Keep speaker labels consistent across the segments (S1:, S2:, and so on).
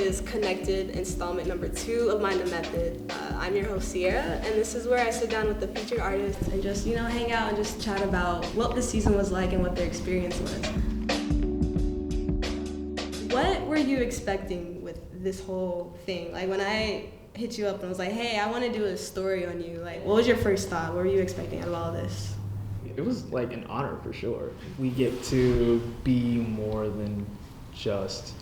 S1: is Connected installment number 2 of Mind the Method. I'm your host, Ciara, and this is where I sit down with the featured artists and just, hang out and just chat about what the season was like and what their experience was. What were you expecting with this whole thing? Like, when I hit you up and was like, hey, I want to do a story on you, like, what was your first thought? What were you expecting out of all this?
S2: It was like an honor for sure. We get to be more than just,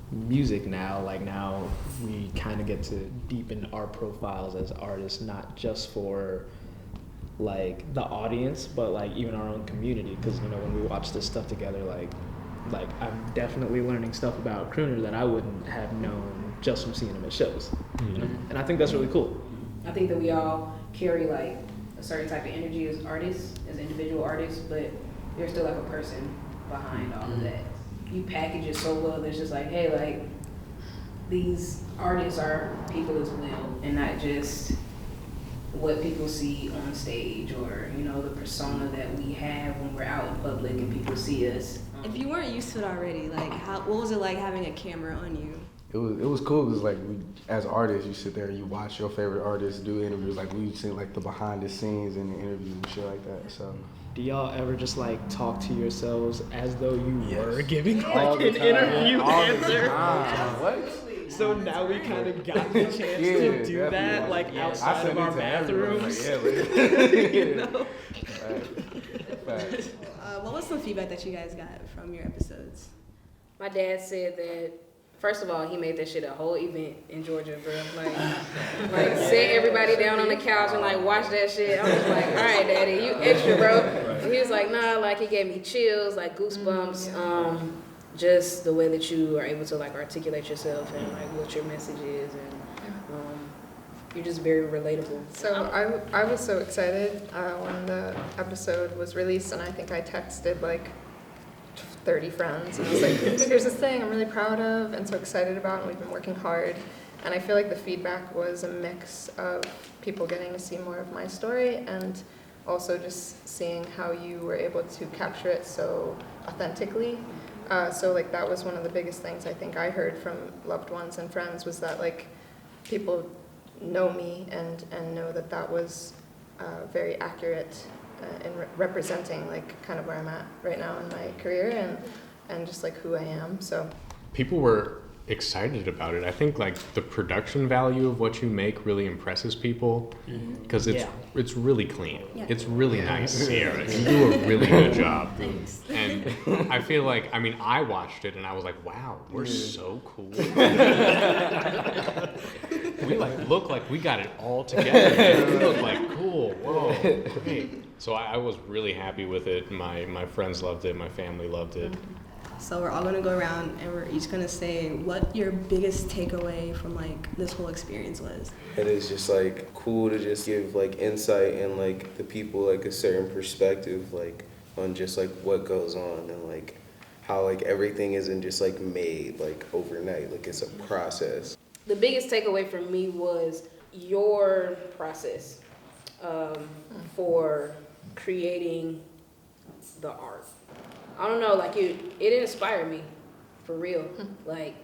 S2: music now. Like, now we kind of get to deepen our profiles as artists, not just for like the audience, but like even our own community. Because when we watch this stuff together, like I'm definitely learning stuff about Crunr that I wouldn't have known just from seeing them at shows. And I think that's really cool.
S3: I think that we all carry like a certain type of energy as artists, as individual artists, but there's still like a person behind all of that. You package it so well that it's just like, hey, like, these artists are people as well, and not just what people see on stage or, the persona that we have when we're out in public and people see us.
S1: If you weren't used to it already, like, what was it like having a camera on you?
S4: It was cool because like as artists, you sit there and you watch your favorite artists do interviews. Like we see like the behind the scenes in the interviews and shit like that. So.
S2: Do y'all ever just like talk to yourselves as though you were giving like
S4: All the
S2: an
S4: time.
S2: interview
S4: All the
S2: answer?
S4: time. What?
S2: So now we kind of got the chance to do that, like outside of our bathrooms.
S1: What was some feedback that you guys got from your episodes?
S3: My dad said that, first of all, he made that shit a whole event in Georgia, bro. Like sit everybody down on the couch and like watch that shit. I was like, all right, daddy, you extra, bro. And he was like, nah, like he gave me chills, like goosebumps. Just the way that you are able to like articulate yourself and like what your message is, and you're just very relatable.
S5: So I was so excited when the episode was released, and I think I texted like 30 friends, and I was like, here's this thing I'm really proud of and so excited about, and we've been working hard. And I feel like the feedback was a mix of people getting to see more of my story and also just seeing how you were able to capture it so authentically. So like that was one of the biggest things I think I heard from loved ones and friends, was that like people know me and know that was very accurate in representing like kind of where I'm at right now in my career and just like who I am. So
S6: people were excited about it. I think like the production value of what you make really impresses people because it's really clean. Yeah. It's really nice, Ciara. You do a really good job.
S1: Thanks.
S6: And I feel like, I watched it and I was like, wow, we're so cool. We like look like we got it all together. We look like cool. Whoa, great. So I was really happy with it. My friends loved it. My family loved it.
S1: So we're all gonna go around and we're each gonna say what your biggest takeaway from like this whole experience was.
S7: It is just like cool to just give like insight and like the people like a certain perspective like on just like what goes on and like how like everything isn't just like made like overnight, like it's a process.
S3: The biggest takeaway for me was your process for creating the art. I don't know, like it inspired me, for real. Like,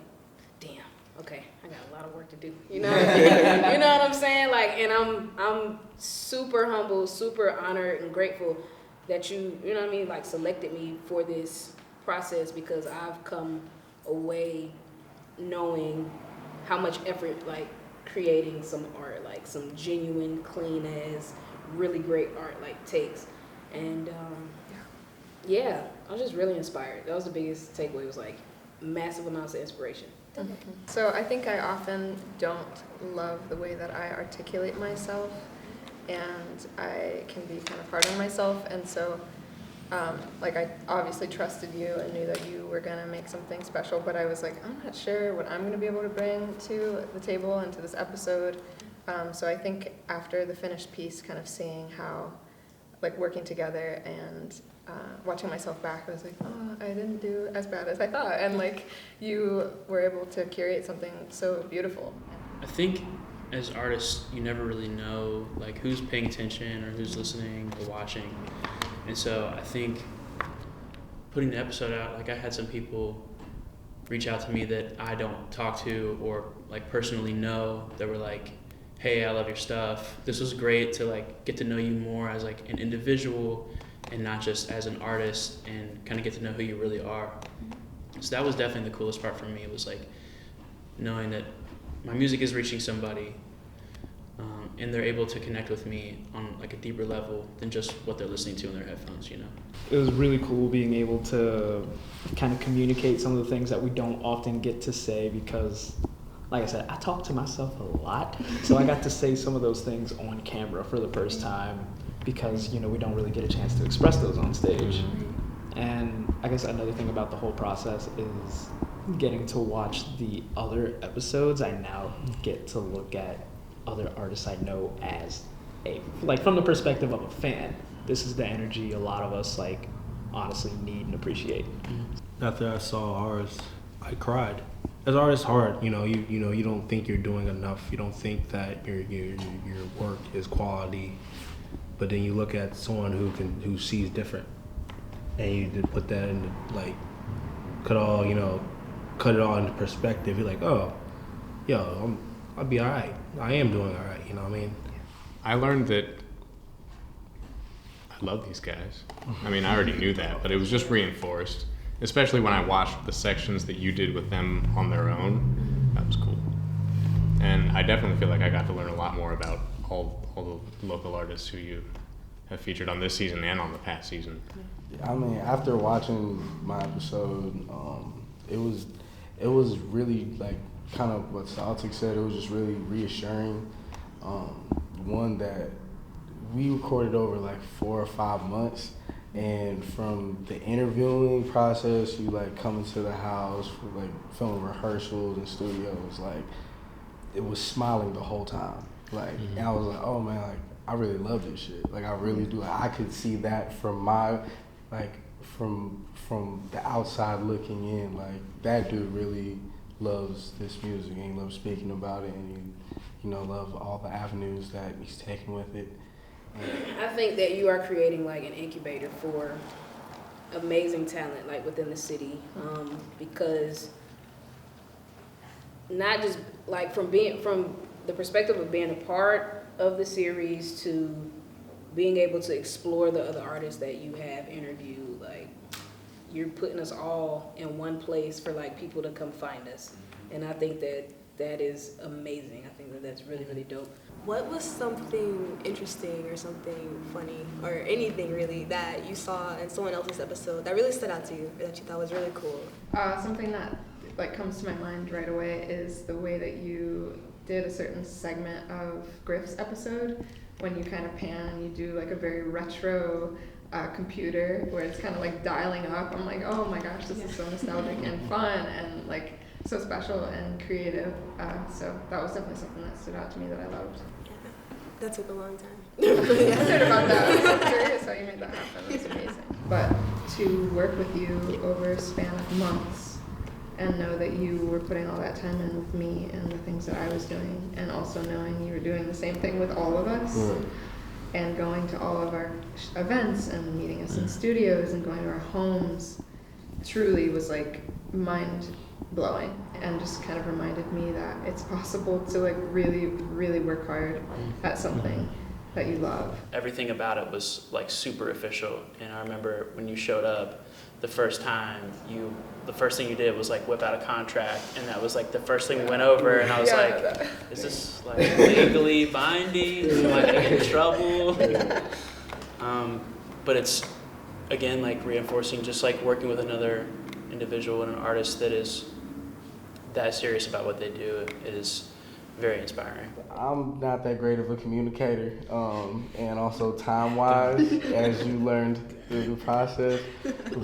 S3: damn, okay, I got a lot of work to do. You know what I'm saying? Like, and I'm super humble, super honored and grateful that you know what I mean, like selected me for this process, because I've come away knowing how much effort like creating some art, like some genuine, clean as, really great art like takes. And yeah, I was just really inspired. That was the biggest takeaway, was like massive amounts of inspiration.
S5: Mm-hmm. So I think I often don't love the way that I articulate myself, and I can be kind of hard on myself. And so like I obviously trusted you and knew that you were gonna make something special, but I was like, I'm not sure what I'm gonna be able to bring to the table and to this episode. So I think after the finished piece, kind of seeing how like working together and watching myself back, I was like, oh, I didn't do as bad as I thought. And like you were able to curate something so beautiful.
S8: I think as artists, you never really know like who's paying attention or who's listening or watching. And so I think putting the episode out, like I had some people reach out to me that I don't talk to or like personally know, that were like, hey, I love your stuff. This was great to like get to know you more as like an individual and not just as an artist, and kind of get to know who you really are. So that was definitely the coolest part for me, was like knowing that my music is reaching somebody, and they're able to connect with me on like a deeper level than just what they're listening to in their headphones, you know?
S2: It was really cool being able to kind of communicate some of the things that we don't often get to say, because like I said, I talk to myself a lot. So I got to say some of those things on camera for the first time, because, you know, we don't really get a chance to express those on stage. And I guess another thing about the whole process is getting to watch the other episodes. I now get to look at other artists I know as from the perspective of a fan. This is the energy a lot of us like honestly need and appreciate.
S9: After I saw ours, I cried. As artists, hard. You don't think you're doing enough. You don't think that your work is quality, but then you look at someone who sees different, and you just put that into like cut it all into perspective. You're like, oh, yo, I'll be all right. I am doing all right. You know what I mean?
S6: I learned that I love these guys. I mean, I already knew that, but it was just reinforced, especially when I watched the sections that you did with them on their own. That was cool. And I definitely feel like I got to learn a lot more about all the local artists who you have featured on this season and on the past season.
S4: I mean, after watching my episode, it was really like kind of what Celtic said. It was just really reassuring. One that we recorded over like 4 or 5 months, and from the interviewing process, you like coming to the house for like filming rehearsals and studios, like it was smiling the whole time. Like, and I was like, oh man, like I really love this shit. Like I really do. I could see that from my from the outside looking in. Like that dude really loves this music, and he loves speaking about it, and he loves all the avenues that he's taking with it.
S3: I think that you are creating like an incubator for amazing talent like within the city, because not just like from the perspective of being a part of the series to being able to explore the other artists that you have interviewed, like you're putting us all in one place for like people to come find us. And I think that is amazing. I think that that's really, really dope.
S1: What was something interesting or something funny or anything really that you saw in someone else's episode that really stood out to you or that you thought was really cool?
S5: Something that like comes to my mind right away is the way that you did a certain segment of Griff's episode when you kind of pan and you do like a very retro computer where it's kind of like dialing up. I'm like, oh my gosh, this is so nostalgic and fun and like so special and creative. So that was definitely something that stood out to me that I loved.
S1: Yeah, that took a long time.
S5: I heard about that. I was so curious how you made that happen. It was amazing. But to work with you over a span of months and know that you were putting all that time in with me and the things that I was doing, and also knowing you were doing the same thing with all of us, and going to all of our events and meeting us in studios and going to our homes, truly was like mind-blowing, and just kind of reminded me that it's possible to like really, really work hard at something that you love.
S8: Everything about it was like super official, and I remember when you showed up the first time, the first thing you did was like whip out a contract, and that was like the first thing we went over, and I was like, is this like legally binding? Am I gonna get in trouble? But it's, again, like reinforcing just like working with another individual and an artist that is that serious about what they do is very inspiring.
S4: I'm not that great of a communicator, and also time-wise, as you learned through the process.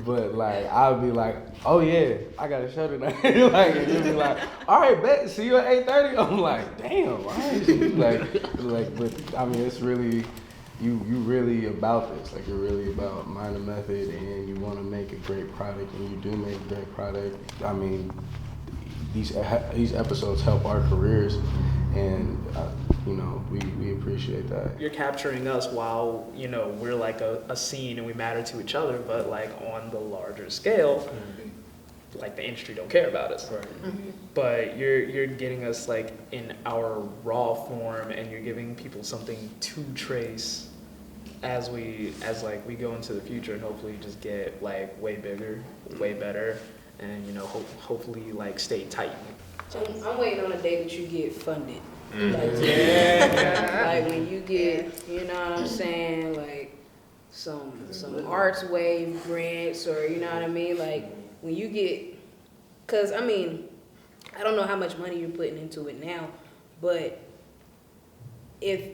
S4: But like, I'll be like, "Oh yeah, I got a show tonight." Like, and you'll be like, "All right, bet. See you at 8:30." I'm like, "Damn, all right." like, but I mean, it's really, you really about this. Like, you're really about Mind the Method, and you want to make a great product, and you do make a great product. I mean, these episodes help our careers, and we appreciate that.
S2: You're capturing us while we're like a scene and we matter to each other, but like on the larger scale, like the industry don't care about us. Right. But you're getting us like in our raw form, and you're giving people something to trace as we go into the future, and hopefully just get like way bigger, way better, and you know hopefully like stay tight.
S3: I'm waiting on a day that you get funded. Like, like when you get, you know what I'm saying, like some Arts Wave grants, or you know what I mean, like when you get, cause I mean, I don't know how much money you're putting into it now, but if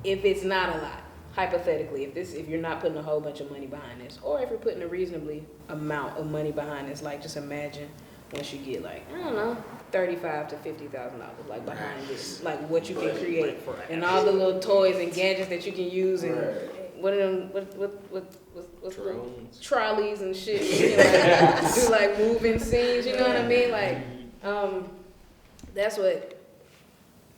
S3: it's not a lot, hypothetically, if you're not putting a whole bunch of money behind this, or if you're putting a reasonably amount of money behind this, like just imagine once you get like, I don't know, $35,000 to $50,000, like behind this, like what you can create, and all the little toys and gadgets that you can use, and what are them, what's the trolleys and shit, you know, like, do like moving scenes, you know what I mean? Like, that's what,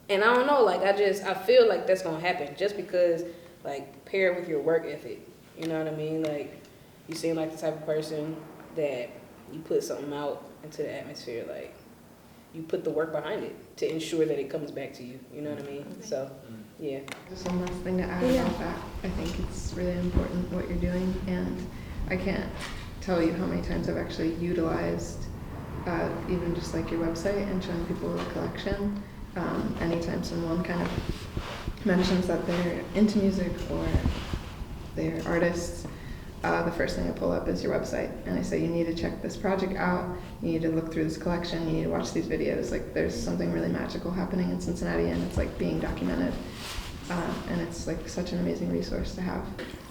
S3: and I don't know, like I feel like that's gonna happen just because, like, pair it with your work ethic, you know what I mean? Like, you seem like the type of person that you put something out into the atmosphere, like you put the work behind it to ensure that it comes back to you, you know what I mean? So, yeah.
S5: Just one last thing to add about that. I think it's really important what you're doing, and I can't tell you how many times I've actually utilized even just like your website and showing people the collection. Anytime someone kind of mentions that they're into music or they're artists, the first thing I pull up is your website, and I say, you need to check this project out, you need to look through this collection, you need to watch these videos. Like, there's something really magical happening in Cincinnati, and it's like being documented, and it's like such an amazing resource to have.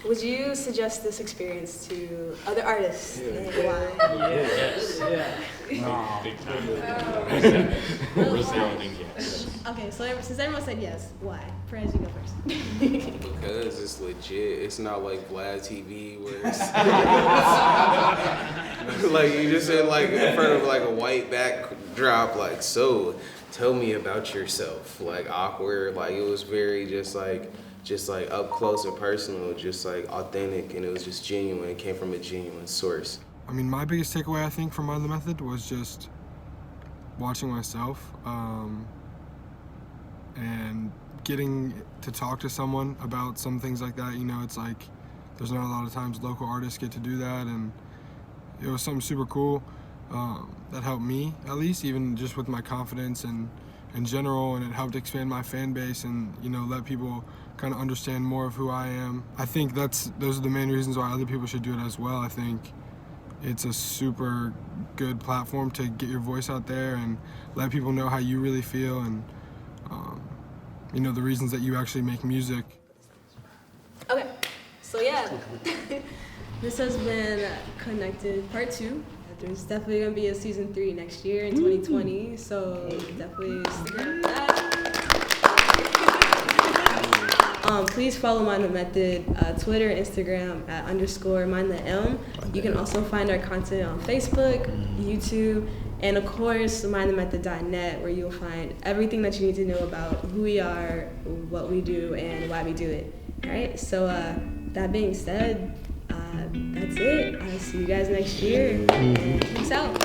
S1: Would you suggest this experience to other artists? And why?
S6: Yes. Big time. Resounding yes.
S1: Okay, so since everyone said yes, why? Pèrez, you go first.
S7: Because it's legit. It's not like Vlad TV where it's like you just in like in front of like a white backdrop, like, so tell me about yourself. Like awkward. Like it was very just like up close and personal, just like authentic, and it was just genuine. It came from a genuine source.
S10: I mean, my biggest takeaway, I think, from Mind the Method was just watching myself and getting to talk to someone about some things like that. You know, it's like there's not a lot of times local artists get to do that, and it was something super cool that helped me, at least, even just with my confidence and in general, and it helped expand my fan base and, you know, let people kind of understand more of who I am. I think those are the main reasons why other people should do it as well. I think it's a super good platform to get your voice out there and let people know how you really feel, and you know, the reasons that you actually make music.
S1: Okay, so yeah, this has been Connected Part 2. There's definitely gonna be a season 3 next year in 2020, so definitely stick around for that. Please follow Mind the Method, Twitter, Instagram at _MindTheM. You can also find our content on Facebook, YouTube, and of course, mindthemethod.net, where you'll find everything that you need to know about who we are, what we do, and why we do it. All right, so that being said, that's it. I'll see you guys next year. Peace out.